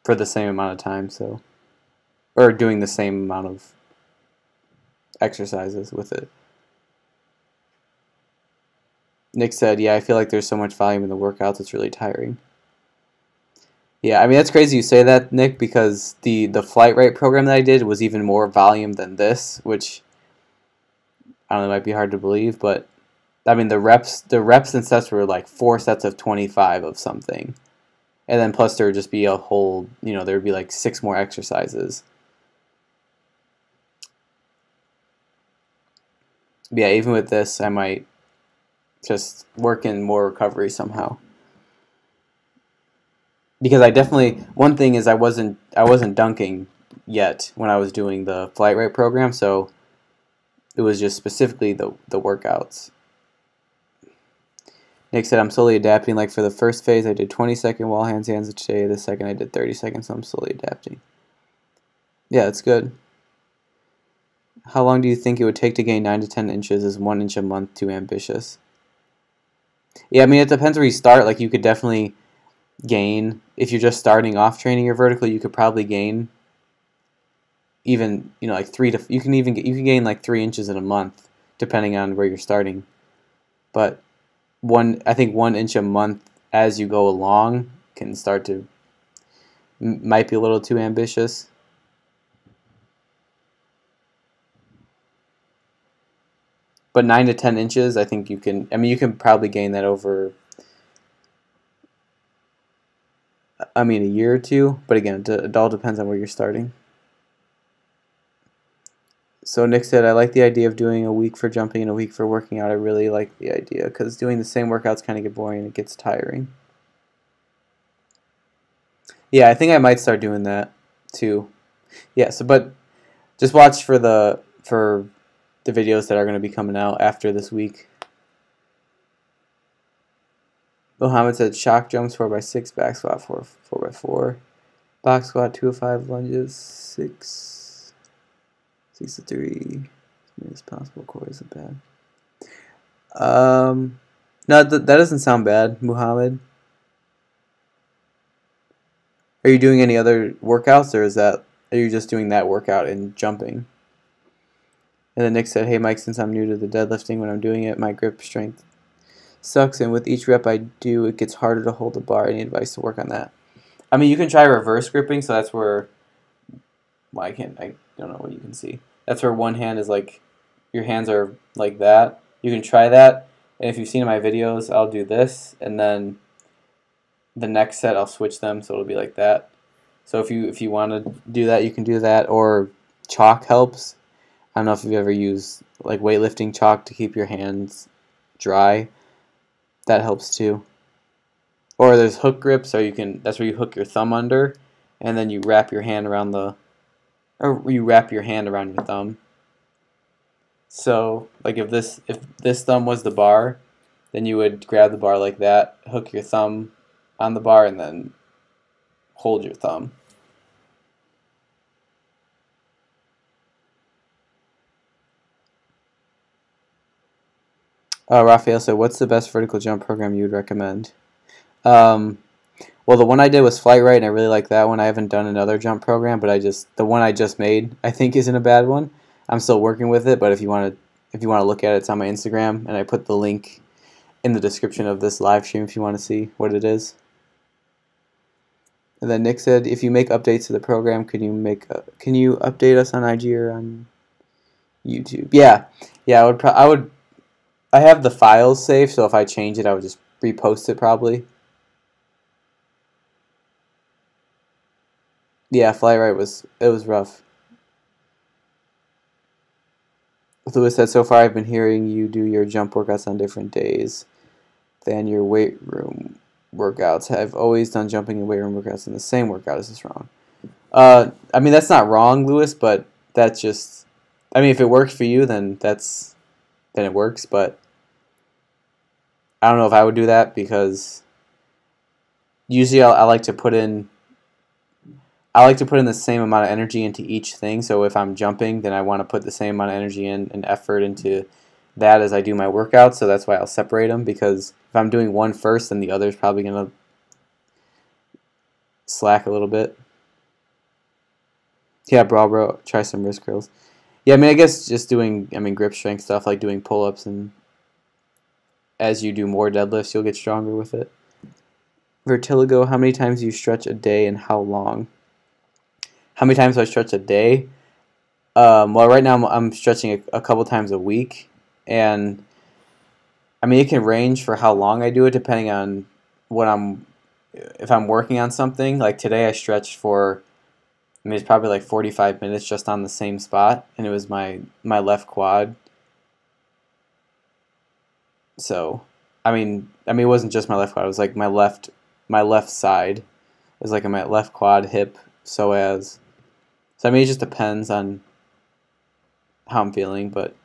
For the same amount of time, or doing the same amount of exercises with it. Nick said, yeah, I feel like there's so much volume in the workouts, it's really tiring. Yeah, I mean, that's crazy you say that, Nick, because the flight rate program that I did was even more volume than this, which, I don't know, it might be hard to believe, but, I mean, the reps and sets were like 4 sets of 25 of something. And then plus there would just be a whole, there would be like 6 more exercises. But yeah, even with this, I might just work in more recovery somehow. Because one thing is I wasn't dunking yet when I was doing the flight rate program, so it was just specifically the workouts. Nick said, I'm slowly adapting. Like for the first phase, I did 20-second wall hands each day. The second, I did 30 seconds, so I'm slowly adapting. Yeah, that's good. How long do you think it would take to gain 9 to 10 inches? Is 1 inch a month too ambitious? Yeah, I mean, it depends where you start. Like, you could definitely gain if you're just starting off training your vertical, you could probably gain even, you know, like you can gain like 3 inches in a month depending on where you're starting. But I think 1 inch a month as you go along can start to might be a little too ambitious. But 9 to 10 inches, I think you can. I mean, you can probably gain that over, I mean, a year or two. But again, it all depends on where you're starting. So Nick said, I like the idea of doing a week for jumping and a week for working out. I really like the idea because doing the same workouts kind of get boring and it gets tiring. Yeah, I think I might start doing that too. Yeah, so but just watch for the videos that are going to be coming out after this week. Mohammed said shock jumps 4x6, back squat 4x4, box squat 2 of 5 lunges 6 to 3. As many as possible. Core isn't bad. No, that doesn't sound bad, Muhammad. Are you doing any other workouts, or are you just doing that workout and jumping? And then Nick said, hey Mike, since I'm new to the deadlifting, when I'm doing it, my grip strength sucks, and with each rep I do, it gets harder to hold the bar. Any advice to work on that? I mean, you can try reverse gripping, so that's where, well, I don't know what you can see. That's where one hand is like, your hands are like that. You can try that, and if you've seen my videos, I'll do this, and then the next set I'll switch them, so it'll be like that. So if you want to do that, you can do that, or chalk helps. I don't know if you've ever used like weightlifting chalk to keep your hands dry. That helps too. Or there's hook grips, so that's where you hook your thumb under, and then you wrap your hand around your thumb. So like if this thumb was the bar, then you would grab the bar like that, hook your thumb on the bar, and then hold your thumb. Raphael said, what's the best vertical jump program you would recommend? Well, the one I did was Flight Right, and I really like that one. I haven't done another jump program, but the one I just made, I think isn't a bad one. I'm still working with it, but if you want to look at it, it's on my Instagram, and I put the link in the description of this live stream if you want to see what it is. And then Nick said, if you make updates to the program, can you update us on IG or on YouTube? Yeah, I have the files saved, so if I change it, I would just repost it probably. Yeah, Flight Right was rough. Lewis said, so far I've been hearing you do your jump workouts on different days than your weight room workouts. I've always done jumping and weight room workouts in the same workout. Is this wrong? I mean, that's not wrong, Lewis, but that's just, I mean, if it works for you, then it works, but I don't know if I would do that, because usually I like to put in the same amount of energy into each thing. So if I'm jumping, then I want to put the same amount of energy and effort into that as I do my workout. So that's why I'll separate them, because if I'm doing one first, then the other is probably going to slack a little bit. Yeah, bro, try some wrist curls. Yeah, I mean, I guess just doing, grip strength stuff, like doing pull-ups, and as you do more deadlifts, you'll get stronger with it. Vertiligo, how many times do you stretch a day and how long? How many times do I stretch a day? Well, right now I'm stretching a couple times a week, and I mean, it can range for how long I do it depending on if I'm working on something. Like today I stretched for, I mean, it's probably like 45 minutes just on the same spot, and it was my left quad. So, I mean, it wasn't just my left quad. It was like my left side. It was like my left quad, hip, psoas. So, I mean, it just depends on how I'm feeling, but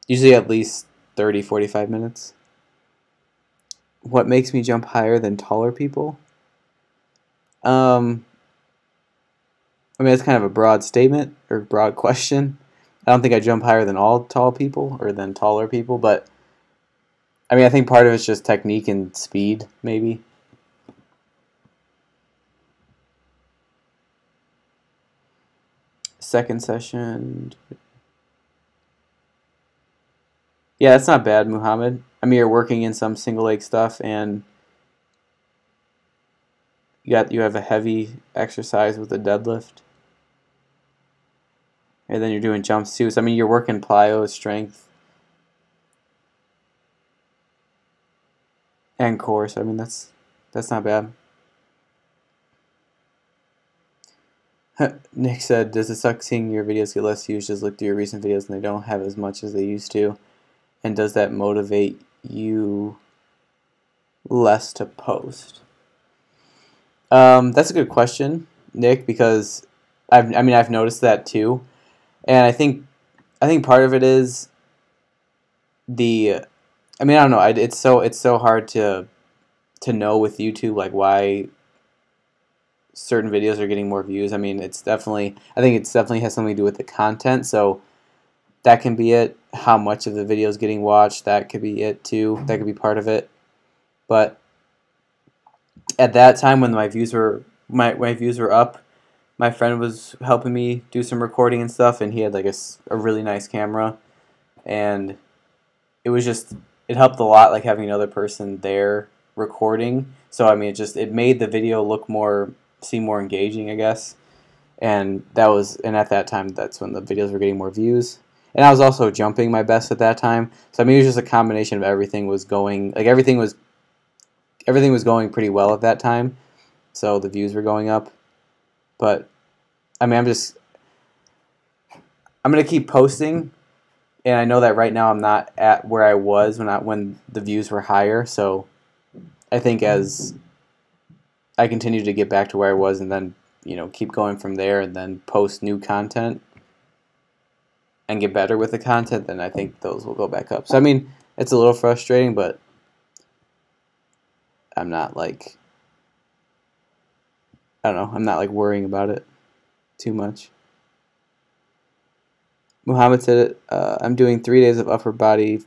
usually at least 30, 45 minutes. What makes me jump higher than taller people? I mean, it's kind of a broad statement or broad question. I don't think I jump higher than all tall people or than taller people, but I mean, I think part of it's just technique and speed, maybe. second session. Yeah, that's not bad, Muhammad. I mean, you're working in some single leg stuff, and you have a heavy exercise with the deadlift, and then you're doing jumps too. So I mean, you're working plyo, strength, and core. So I mean, that's not bad. Nick said, "Does it suck seeing your videos get less views? Just look through your recent videos and they don't have as much as they used to. And does that motivate you less to post?" That's a good question, Nick, because I've noticed that too, and I think part of it is the, I mean, I don't know, it's so hard to know with YouTube like why certain videos are getting more views. I mean, I think it's definitely has something to do with the content, so that can be it. How much of the video is getting watched, that could be it too. That could be part of it. But at that time when my views were up, my friend was helping me do some recording and stuff, and he had like a really nice camera, and it helped a lot, like having another person there recording. So I mean, it made the video seem more engaging, I guess. And at that time, that's when the videos were getting more views. And I was also jumping my best at that time. So I mean, it was just a combination of everything was going, like everything was going pretty well at that time. So the views were going up. But I mean, I'm gonna keep posting, and I know that right now I'm not at where I was when the views were higher. So I think as I continue to get back to where I was, and then keep going from there, and then post new content and get better with the content, then I think those will go back up. So I mean, it's a little frustrating, but I'm not like, I don't know, I'm not like worrying about it too much. Muhammad said, I'm doing 3 days of upper body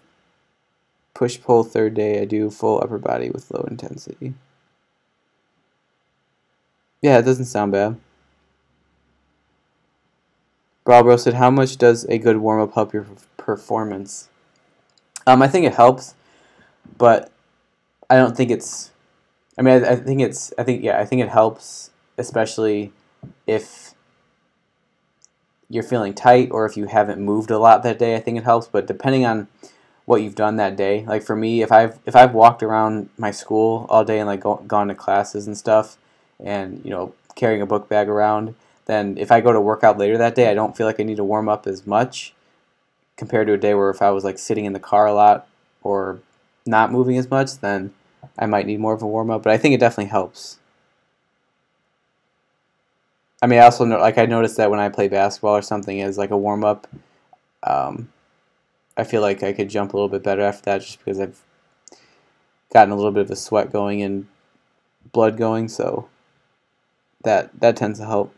push-pull. Third day I do full upper body with low intensity. Yeah, it doesn't sound bad. Bralbro said, how much does a good warm-up help your performance? I think it helps, but I don't think it's, I mean, I think it helps, especially if you're feeling tight or if you haven't moved a lot that day. I think it helps, but depending on what you've done that day, like for me, if I've walked around my school all day and like gone to classes and stuff, and carrying a book bag around, then if I go to work out later that day, I don't feel like I need to warm up as much compared to a day where if I was like sitting in the car a lot or not moving as much, then I might need more of a warm up. But I think it definitely helps. I mean, I also know, like I noticed that when I play basketball or something as like a warm up, I feel like I could jump a little bit better after that, just because I've gotten a little bit of a sweat going and blood going, so that tends to help.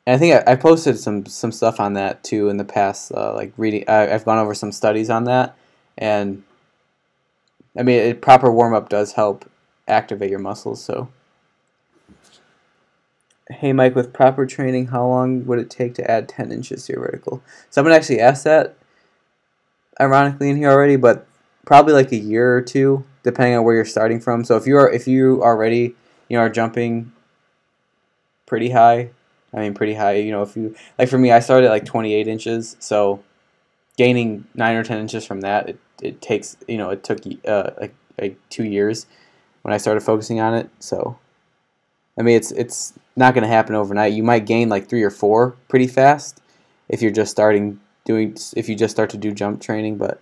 And I think I posted some stuff on that too in the past, like reading. I've gone over some studies on that, and I mean, a proper warm up does help activate your muscles. So, hey Mike, with proper training, how long would it take to add 10 inches to your vertical? Someone actually asked that, ironically, in here already, but probably like a year or two, depending on where you're starting from. So if you already are jumping pretty high. I mean, pretty high. If you, like for me, I started at like 28 inches, so gaining 9 or 10 inches from that, it takes, it took like 2 years when I started focusing on it. So, I mean, it's not going to happen overnight. You might gain like 3 or 4 pretty fast if you're just if you just start to do jump training, but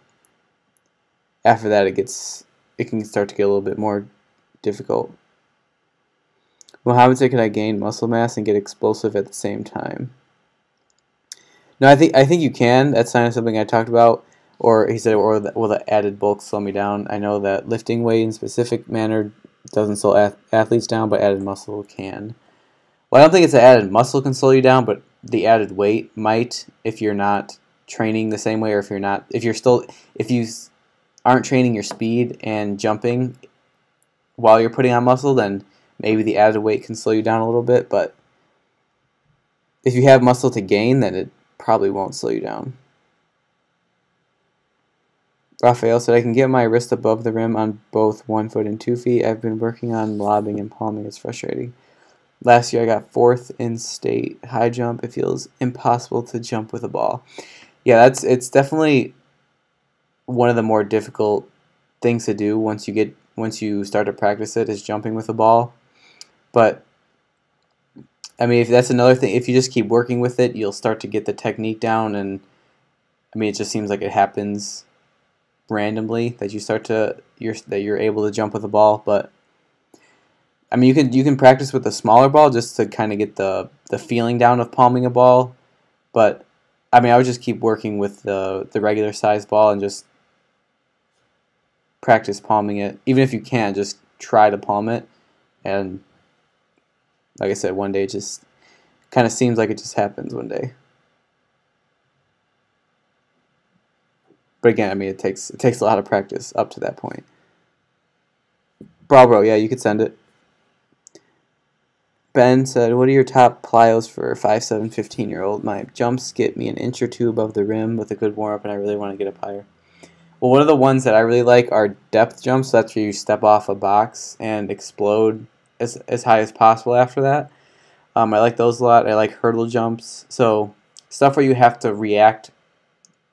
after that, it can start to get a little bit more difficult. Mohammed said, "Can I gain muscle mass and get explosive at the same time?" No, I think you can. That's kind of something I talked about. Or he said, "Or will the added bulk slow me down?" I know that lifting weight in specific manner doesn't slow athletes down, but added muscle can. Well, I don't think it's the added muscle can slow you down, but the added weight might if you're not training the same way, or if you aren't training your speed and jumping while you're putting on muscle, then maybe the added weight can slow you down a little bit, but if you have muscle to gain, then it probably won't slow you down. Raphael said, I can get my wrist above the rim on both 1 foot and 2 feet. I've been working on lobbing and palming. It's frustrating. Last year I got 4th in state high jump. It feels impossible to jump with a ball. Yeah, it's definitely one of the more difficult things to do once you start to practice it, is jumping with a ball. But I mean, if that's another thing, if you just keep working with it, you'll start to get the technique down, and I mean, it just seems like it happens randomly that you're able to jump with a ball. But I mean, you can practice with a smaller ball just to kind of get the feeling down of palming a ball. But I mean, I would just keep working with the regular size ball and just practice palming it. Even if you can't, just try to palm it. And like I said, one day it just kind of seems like it just happens one day. But again, I mean, it takes a lot of practice up to that point. Bro, yeah, you could send it. Ben said, what are your top plyos for a 5'7", 15-year-old? My jumps get me an inch or two above the rim with a good warm-up, and I really want to get up higher. Well, one of the ones that I really like are depth jumps. So that's where you step off a box and explode as high as possible after that. I like those a lot. I like hurdle jumps. So stuff where you have to react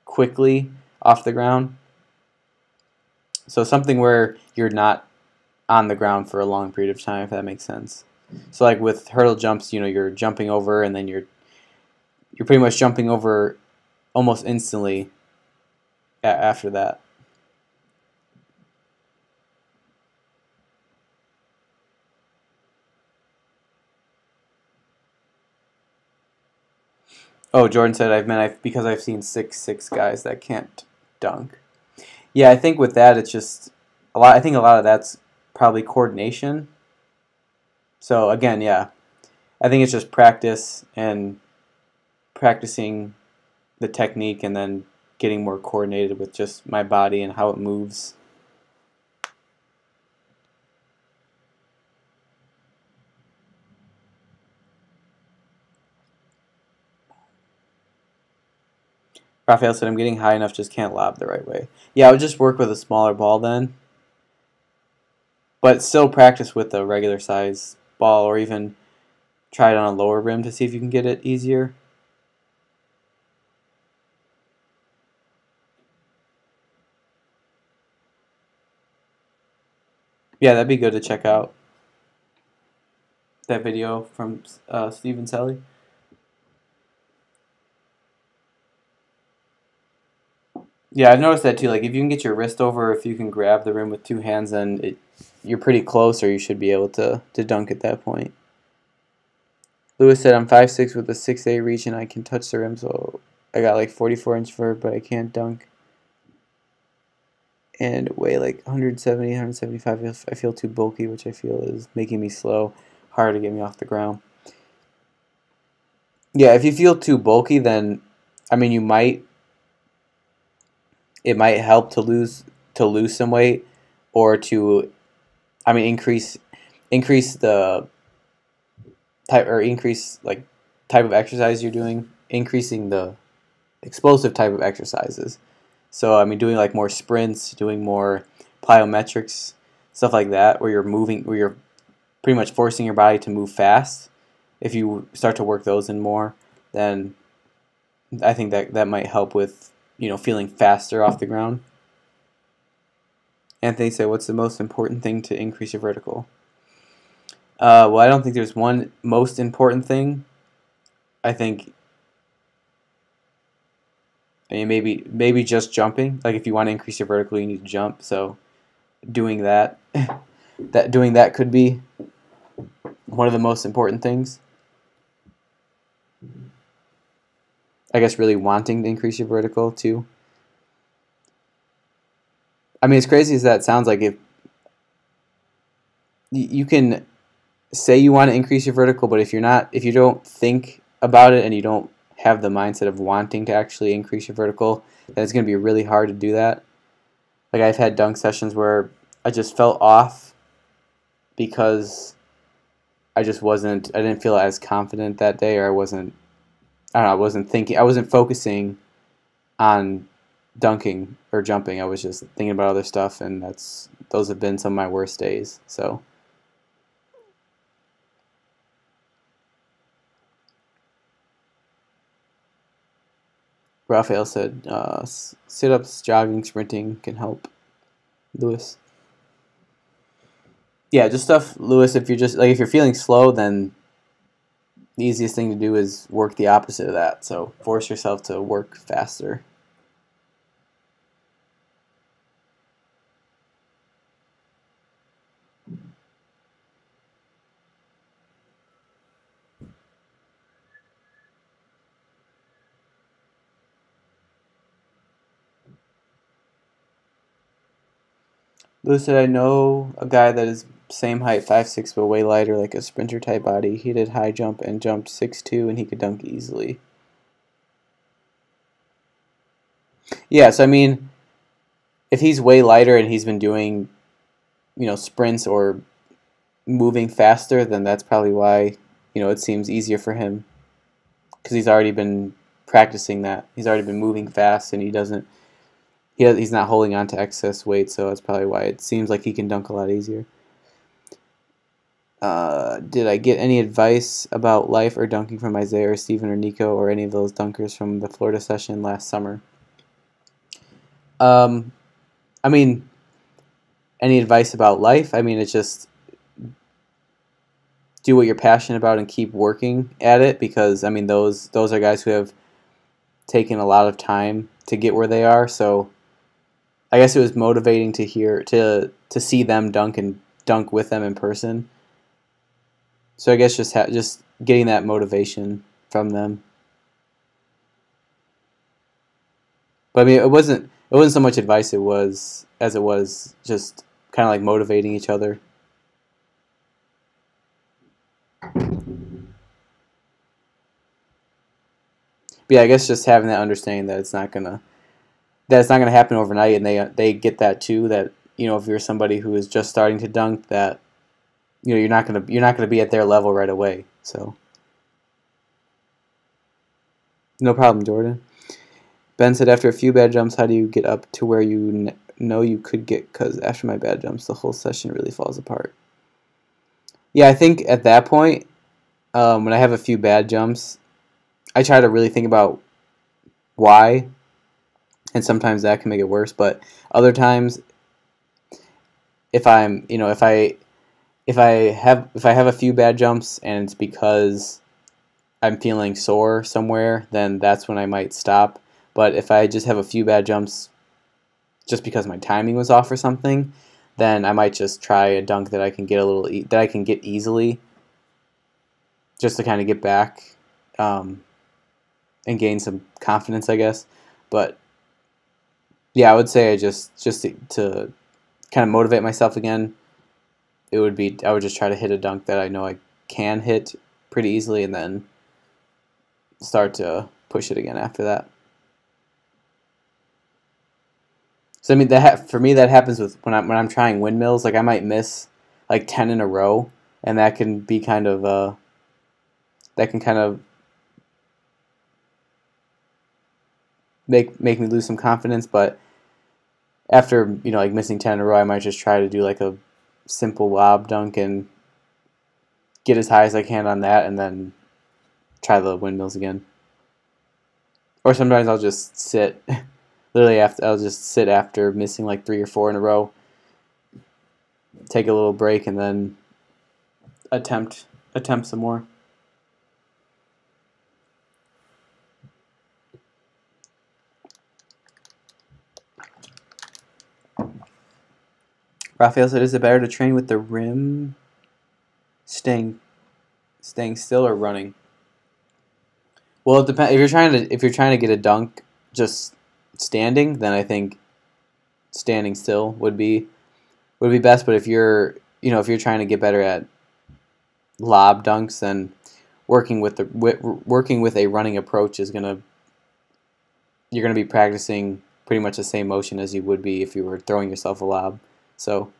quickly off the ground. So something where you're not on the ground for a long period of time, if that makes sense. So like with hurdle jumps, you're jumping over, and then you're pretty much jumping over almost instantly after that. Oh, Jordan said, because I've seen 6'6" guys that can't dunk. Yeah, I think with that, it's just I think a lot of that's probably coordination. So again, yeah, I think it's just practice and practicing the technique, and then getting more coordinated with just my body and how it moves. Raphael said, I'm getting high enough, just can't lob the right way. Yeah, I would just work with a smaller ball then, but still practice with a regular size ball, or even try it on a lower rim to see if you can get it easier. Yeah, that'd be good to check out. That video from Steven Selly. Yeah, I've noticed that too. Like if you can get your wrist over, if you can grab the rim with 2 hands, then you're pretty close, or you should be able to dunk at that point. Lewis said, I'm 5'6" with a 6'8" reach, and I can touch the rim, so I got like 44-inch vert, but I can't dunk. And weigh like 170, 175. I feel too bulky, which I feel is making me slow, hard to get me off the ground. Yeah, if you feel too bulky, then I mean, it might help to lose some weight, or to, I mean, increase the type, or increase like type of exercise you're doing, increasing the explosive type of exercises. So I mean, doing like more sprints, doing more plyometrics, stuff like that, where you're pretty much forcing your body to move fast. If you start to work those in more, then I think that might help with feeling faster off the ground. Anthony said, what's the most important thing to increase your vertical? Well, I don't think there's one most important thing. I think, I mean, maybe just jumping. Like if you want to increase your vertical, you need to jump. So doing that doing that could be one of the most important things. I guess really wanting to increase your vertical too. I mean, as crazy as that sounds, like if you can say you want to increase your vertical, but if you don't think about it, and you don't have the mindset of wanting to actually increase your vertical, then it's going to be really hard to do that. Like I've had dunk sessions where I just felt off because I just wasn't. I didn't feel as confident that day, or I wasn't. I don't know. I wasn't thinking. I wasn't focusing on dunking or jumping. I was just thinking about other stuff, and those have been some of my worst days. So. Raphael said, sit-ups, jogging, sprinting can help. Lewis. Yeah, just stuff, Lewis. If you're just like if you're feeling slow, then the easiest thing to do is work the opposite of that. So force yourself to work faster. Lewis said, I know a guy that is same height, 5'6", but way lighter, like a sprinter type body. He did high jump and jumped 6'2", and he could dunk easily. Yeah, so I mean, if he's way lighter and he's been doing, sprints or moving faster, then that's probably why, it seems easier for him because he's already been practicing that. He's already been moving fast, and he's not holding on to excess weight, so that's probably why it seems like he can dunk a lot easier. Did I get any advice about life or dunking from Isaiah or Steven or Nico or any of those dunkers from the Florida session last summer? I mean, any advice about life? I mean, it's just do what you're passionate about and keep working at it, because I mean those are guys who have taken a lot of time to get where they are. So I guess it was motivating to see them dunk and dunk with them in person. So I guess just getting that motivation from them. But I mean, it wasn't so much advice it was just kind of like motivating each other. But yeah, I guess just having that understanding that it's not gonna happen overnight, and they get that too. That if you're somebody who is just starting to dunk, that you're not gonna be at their level right away. So no problem, Jordan. Ben said, after a few bad jumps, how do you get up to where you know you could get? Because after my bad jumps, the whole session really falls apart. Yeah, I think at that point, when I have a few bad jumps, I try to really think about why, and sometimes that can make it worse. But other times, if I'm, if I have a few bad jumps and it's because I'm feeling sore somewhere, then that's when I might stop. But if I just have a few bad jumps just because my timing was off or something, then I might just try a dunk that I can get easily, just to kind of get back and gain some confidence, I guess. But yeah, I would say to kind of motivate myself again, I would just try to hit a dunk that I know I can hit pretty easily, and then start to push it again after that. So I mean, for me that happens with when I'm trying windmills. Like I might miss like 10 in a row, and that can be kind of make me lose some confidence. But after like missing 10 in a row, I might just try to do like a simple lob dunk and get as high as I can on that, and then try the windmills again. Or sometimes I'll just sit. Literally, I'll just sit after missing like 3 or 4 in a row, take a little break, and then attempt some more. Raphael said, "Is it better to train with the rim staying still or running?" Well, it depends. If you're trying to get a dunk just standing, then I think standing still would be best. But if you're trying to get better at lob dunks, then working with a running approach you're gonna be practicing pretty much the same motion as you would be if you were throwing yourself a lob. So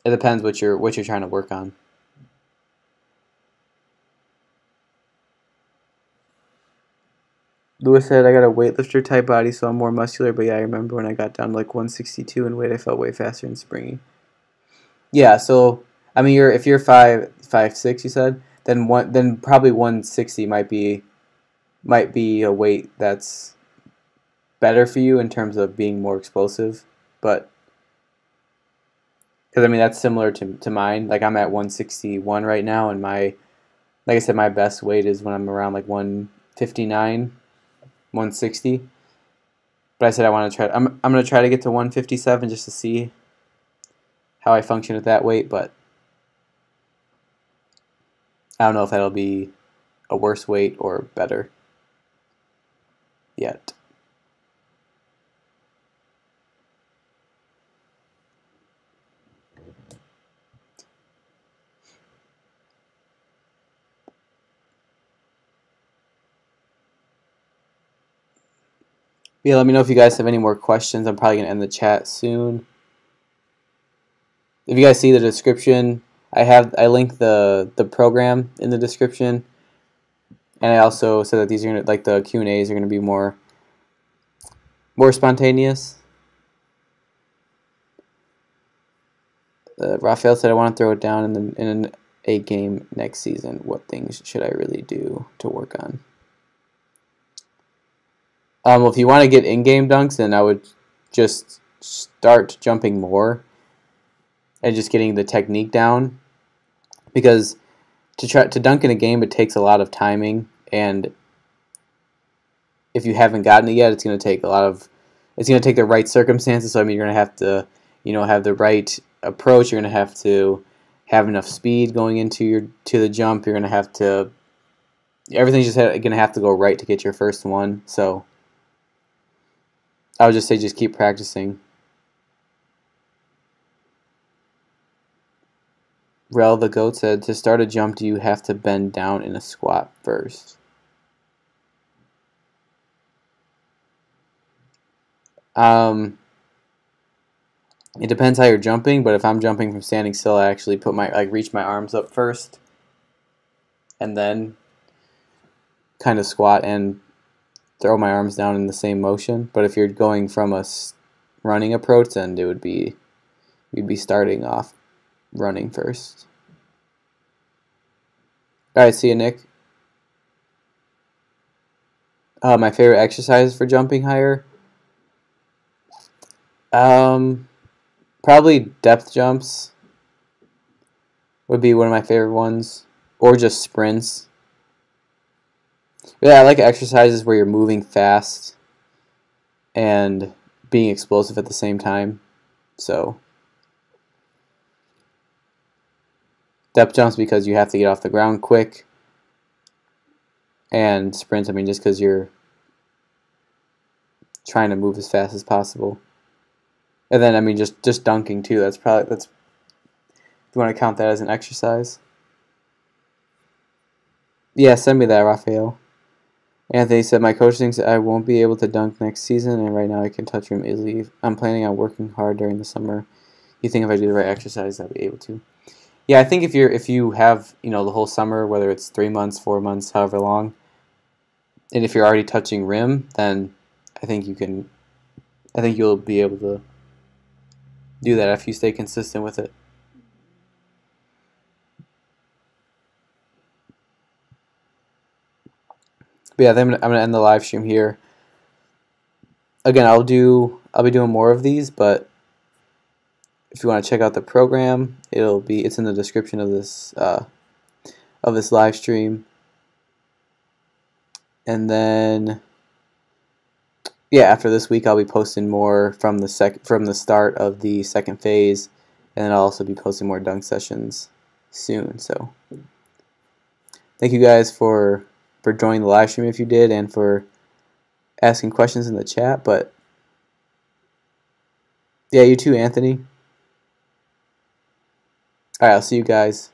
it depends what you're trying to work on. Lewis said I got a weightlifter type body, so I'm more muscular. But yeah, I remember when I got down to like 162 in weight, I felt way faster and springy. Yeah, so I mean, if you're 5'6", you said, then probably 160 might be a weight that's better for you in terms of being more explosive. But because I mean that's similar to mine. Like I'm at 161 right now, and like I said, my best weight is when I'm around like 159, 160. But I said I want to try. I'm gonna try to get to 157 just to see how I function at that weight. But I don't know if that'll be a worse weight or better yet. Yeah, let me know if you guys have any more questions. I'm probably gonna end the chat soon. If you guys see the description, I link the program in the description, and I also said that these are gonna, like, the Q&As are gonna be more spontaneous. Raphael said I want to throw it down in a game next season. What things should I really do to work on? Well, if you want to get in-game dunks, then I would just start jumping more and just getting the technique down, because to try to dunk in a game, it takes a lot of timing, and if you haven't gotten it yet, it's going to take the right circumstances. So I mean, you're going to have to, have the right approach. You're going to have to have enough speed going into the jump. You're going to have to, everything's just going to have to go right to get your first one. So I would just say just keep practicing. Rel the Goat said, to start a jump, do you have to bend down in a squat first? It depends how you're jumping, but if I'm jumping from standing still, I actually reach my arms up first, and then kind of squat and throw my arms down in the same motion. But if you're going from a running approach, then you'd be starting off running first. All right, see you, Nick. My favorite exercise for jumping higher? Probably depth jumps would be one of my favorite ones, or just sprints. Yeah, I like exercises where you're moving fast and being explosive at the same time. So depth jumps because you have to get off the ground quick, and sprints, I mean, just because you're trying to move as fast as possible. And then, I mean, just dunking too. That's if you want to count that as an exercise. Yeah, send me that, Raphael. Anthony said, my coach thinks I won't be able to dunk next season, and right now I can touch rim easily. I'm planning on working hard during the summer. You think if I do the right exercise, I'll be able to? Yeah, I think if you have, the whole summer, whether it's 3 months, 4 months, however long, and if you're already touching rim, then I think you'll be able to do that if you stay consistent with it. But yeah, then I'm gonna end the live stream here. Again, I'll be doing more of these, but if you want to check out the program, it's in the description of this live stream. And then, yeah, after this week, I'll be posting more from the start of the second phase, and then I'll also be posting more dunk sessions soon. So, thank you guys for joining the live stream if you did, and for asking questions in the chat. But yeah, you too, Anthony. All right, I'll see you guys.